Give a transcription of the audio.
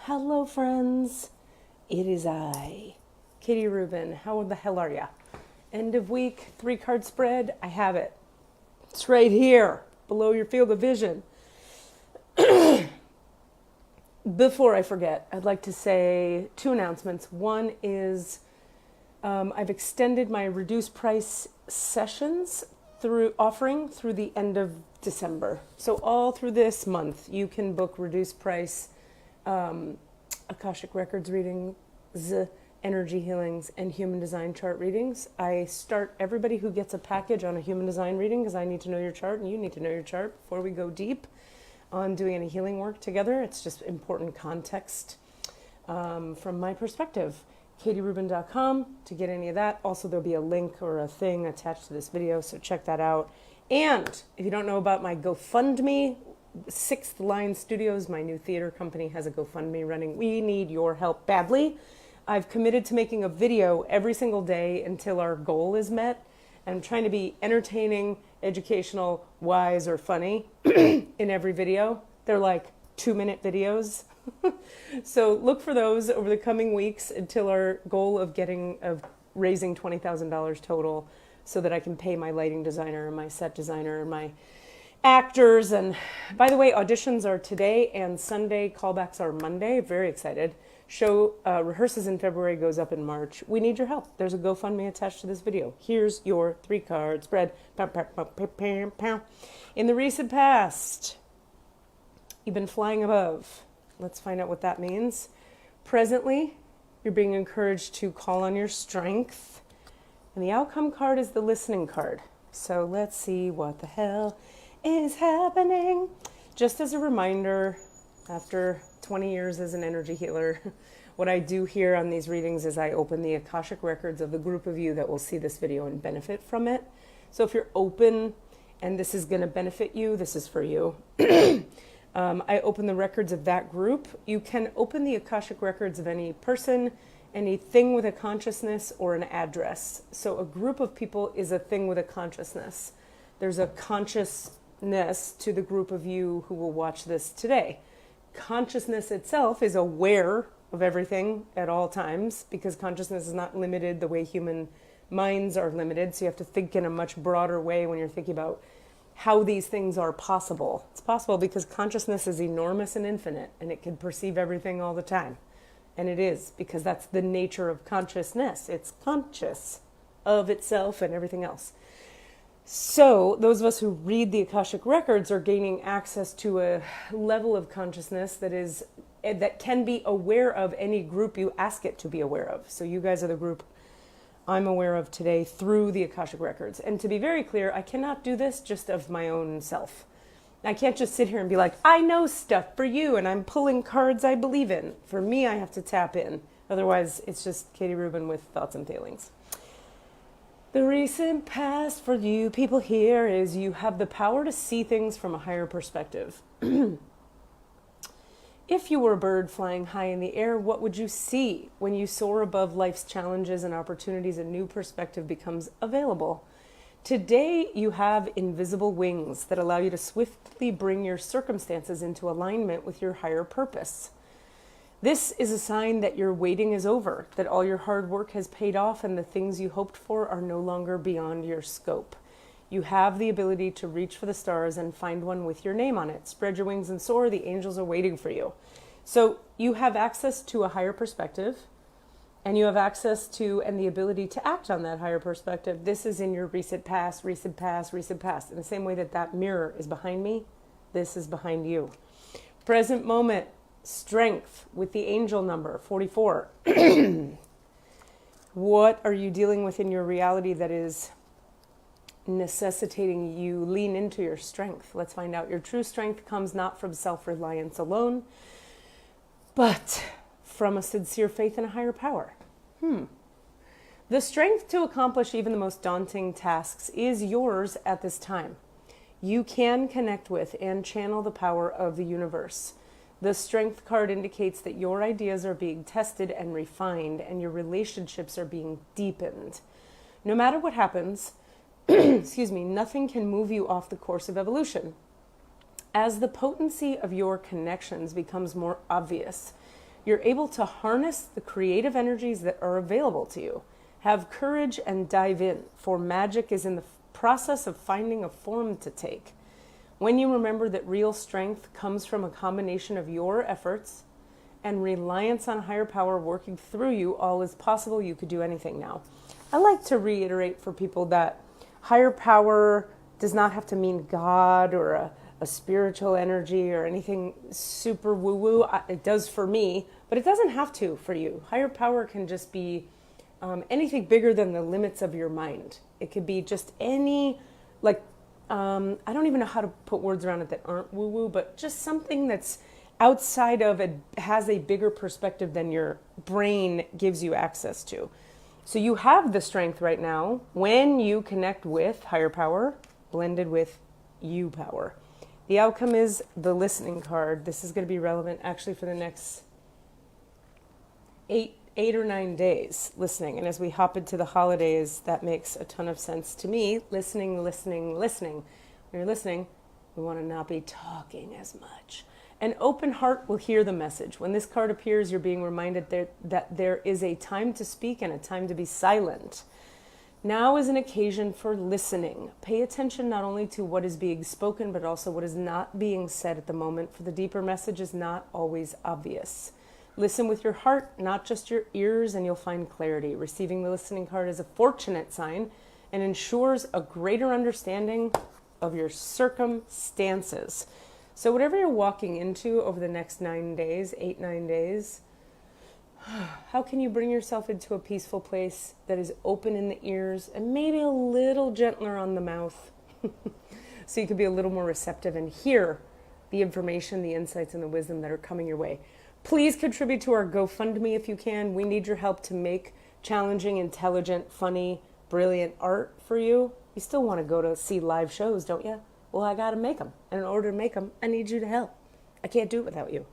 Hello, friends. It is I, Katie Rubin. How the hell are ya? End of week, 3-card spread. I have it. It's right here, below your field of vision. Before I forget, I'd like to say 2 announcements. One is I've extended my reduced price sessions offering through the end of December. So all through this month, you can book reduced price Akashic Records readings, energy healings, and human design chart readings. I start everybody who gets a package on a human design reading because I need to know your chart and you need to know your chart before we go deep on doing any healing work together. It's just important context from my perspective. KatieRubin.com to get any of that. Also, there'll be a link or a thing attached to this video, so check that out. And if you don't know about my GoFundMe, Sixth Line Studios, my new theater company, has a GoFundMe running. We need your help badly. I've committed to making a video every single day until our goal is met. And I'm trying to be entertaining, educational, wise, or funny in every video. They're like 2-minute videos. So look for those over the coming weeks until our goal of raising $20,000 total so that I can pay my lighting designer and my set designer and my actors. And by the way, auditions are today and Sunday, callbacks are Monday. Very excited. Show rehearses in February, goes up in March. We need your help. There's a GoFundMe attached to this video. Here's your 3-card spread. In the recent past, you've been flying above. Let's find out what that means. Presently, you're being encouraged to call on your strength. And the outcome card is the listening card. So let's see what the hell is happening. Just as a reminder, after 20 years as an energy healer, what I do here on these readings is I open the Akashic Records of the group of you that will see this video and benefit from it. So if you're open and this is going to benefit you, this is for you. I open the records of that group. You can open the Akashic Records of any person, anything with a consciousness, or an address. So a group of people is a thing with a consciousness. There's a consciousness to the group of you who will watch this today. Consciousness itself is aware of everything at all times because consciousness is not limited the way human minds are limited. So you have to think in a much broader way when you're thinking about how these things are possible. It's possible because consciousness is enormous and infinite and it can perceive everything all the time. And it is because that's the nature of consciousness. It's conscious of itself and everything else. So those of us who read the Akashic Records are gaining access to a level of consciousness that can be aware of any group you ask it to be aware of. So you guys are the group I'm aware of today through the Akashic Records. And to be very clear, I cannot do this just of my own self. I can't just sit here and be like, I know stuff for you and I'm pulling cards I believe in. For me, I have to tap in. Otherwise, it's just Katie Rubin with thoughts and feelings. The recent past for you people here is you have the power to see things from a higher perspective. If you were a bird flying high in the air, what would you see? When you soar above life's challenges and opportunities, a new perspective becomes available. Today, you have invisible wings that allow you to swiftly bring your circumstances into alignment with your higher purpose. This is a sign that your waiting is over, that all your hard work has paid off and the things you hoped for are no longer beyond your scope. You have the ability to reach for the stars and find one with your name on it. Spread your wings and soar. The angels are waiting for you. So you have access to a higher perspective, and you have access to and the ability to act on that higher perspective. This is in your recent past, recent past, recent past. In the same way that that mirror is behind me, this is behind you. Present moment, strength with the angel number, 44. What are you dealing with in your reality that is necessitating you lean into your strength? Let's find out. Your true strength comes not from self-reliance alone, but from a sincere faith in a higher power. The strength to accomplish even the most daunting tasks is yours at this time. You can connect with and channel the power of the universe. The strength card indicates that your ideas are being tested and refined, and your relationships are being deepened. No matter what happens, excuse me, nothing can move you off the course of evolution. As the potency of your connections becomes more obvious, you're able to harness the creative energies that are available to you. Have courage and dive in, for magic is in the process of finding a form to take. When you remember that real strength comes from a combination of your efforts and reliance on higher power working through you, all is possible. You could do anything now. I like to reiterate for people that higher power does not have to mean God or a spiritual energy or anything super woo-woo. It does for me, but it doesn't have to for you. Higher power can just be anything bigger than the limits of your mind. It could be just any, like, I don't even know how to put words around it that aren't woo-woo, but just something that's outside of it, has a bigger perspective than your brain gives you access to. So you have the strength right now when you connect with higher power blended with you power. The outcome is the listening card. This is going to be relevant actually for the next eight or 9 days, listening. And as we hop into the holidays, that makes a ton of sense to me. Listening. When you're listening, we want to not be talking as much. An open heart will hear the message. When this card appears, you're being reminded that there is a time to speak and a time to be silent. Now is an occasion for listening. Pay attention not only to what is being spoken, but also what is not being said at the moment, for the deeper message is not always obvious. Listen with your heart, not just your ears, and you'll find clarity. Receiving the listening card is a fortunate sign and ensures a greater understanding of your circumstances. So whatever you're walking into over the next 9 days, 8-9 days, how can you bring yourself into a peaceful place that is open in the ears and maybe a little gentler on the mouth so you can be a little more receptive and hear the information, the insights, and the wisdom that are coming your way. Please contribute to our GoFundMe if you can. We need your help to make challenging, intelligent, funny, brilliant art for you. You still want to go to see live shows, don't you? Well, I got to make them. And in order to make them, I need you to help. I can't do it without you.